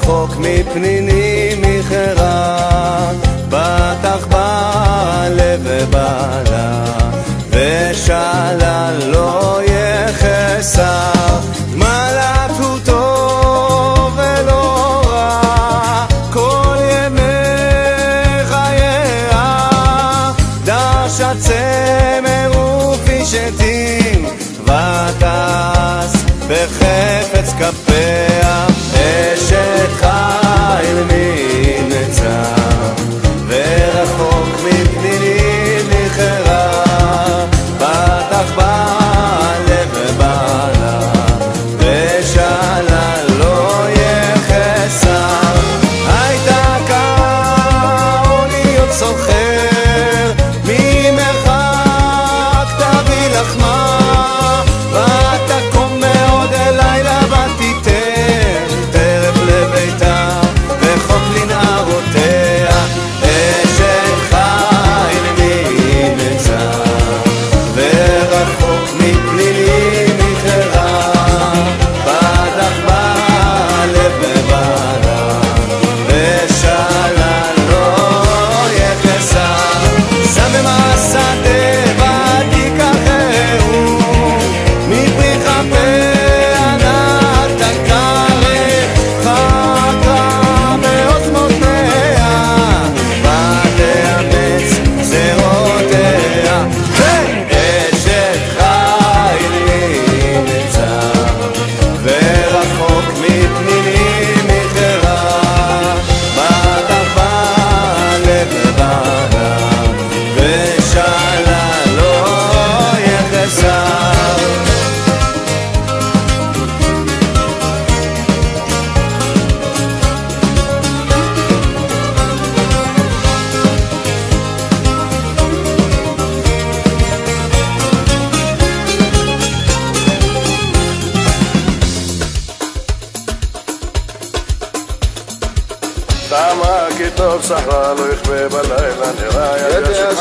ורחוק מפניני מחירה, בטח בעלה ובעלה, ושאלה לא יחסר. מלאת הוא טוב ולא רע, כל ימי חייה, דרשת צמר ופשתים, ותעש בחפץ כפיה. אשת חיל נמצא, ורחוק מפניני ניחרה, בטח בעלה ובעלה, ושאלה לא יחסר. הייתה קר להיות סוחר, ממרחק תביא לחמה, ותקום מאוד הלילה ותיתן טרף לביתה וחוק לנערותיה. אשת חיל נמצא, ורחוק מפניני ניחרה, בטח בעלה ובעלה, ושאלה לא יחסר. סבב השדה ותיקחהו, מפרי כפיה נתקרב, חקרה מעוצמותיה, ותאמץ זרועותיה. אשת חיל נמצא, ורחוק מפניני ניחרה, בטח בעלה ובעלה, ושאלה לא יחסר. טעמה כי טוב סחרה לא יכבה בלילה, נראה ידיה שלך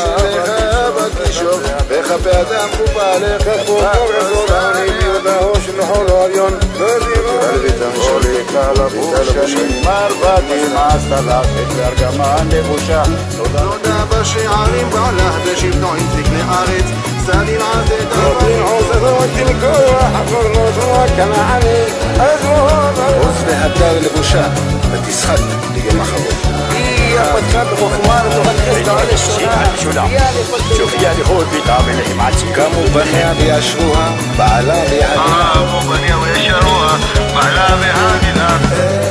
בתישוב, וכפי אדם קופה לכך פורקו רזול העוני ביודעו שנחולו עליון, לא יודעים הלביתם שלי כלבוש שנים מרבטים עשתה לך את וארגמן לבושה. תודה בשיערים בעלה בשבתו עם תקני ארץ, סדיל עזת נותנים עוזתו תלכוח חפור נוזרו כנעני עוז והדר לבושה ותשחק ליום אחרון. היא הפתחה בחוכמה לטובת חסדה הראשונה, שופיה לחול ביתה ולחמצי קמו בניה וישרוה, בעלה ויעדינה קמו בניה וישרוה, בעלה ויעדינה.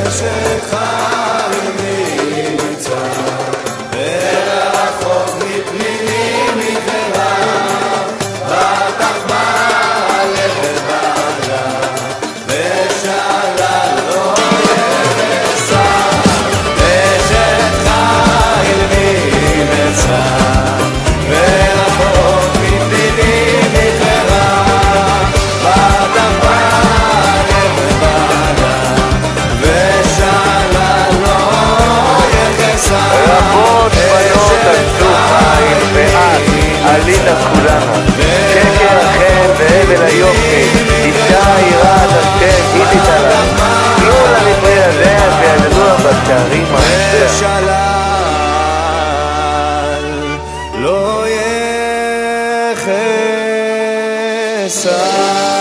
אשת חיל נמצא, ורחוק מפניני ניחרה, בטח בעלה ובעלה, ושאלה לא יחסר. אשת חיל נמצא, ורחוק מפניני ניחרה, בטח בעלה ובעלה, ושאלה לא יחסר. רבות בנות עשו חיל ואת עלינה כולנו, שקר החן והבל היופי, אישה יראת השם היא תתעלה, תנו לה לפרי ידיה ויעללוה בשערים העשיה. ושלל לא יחסר.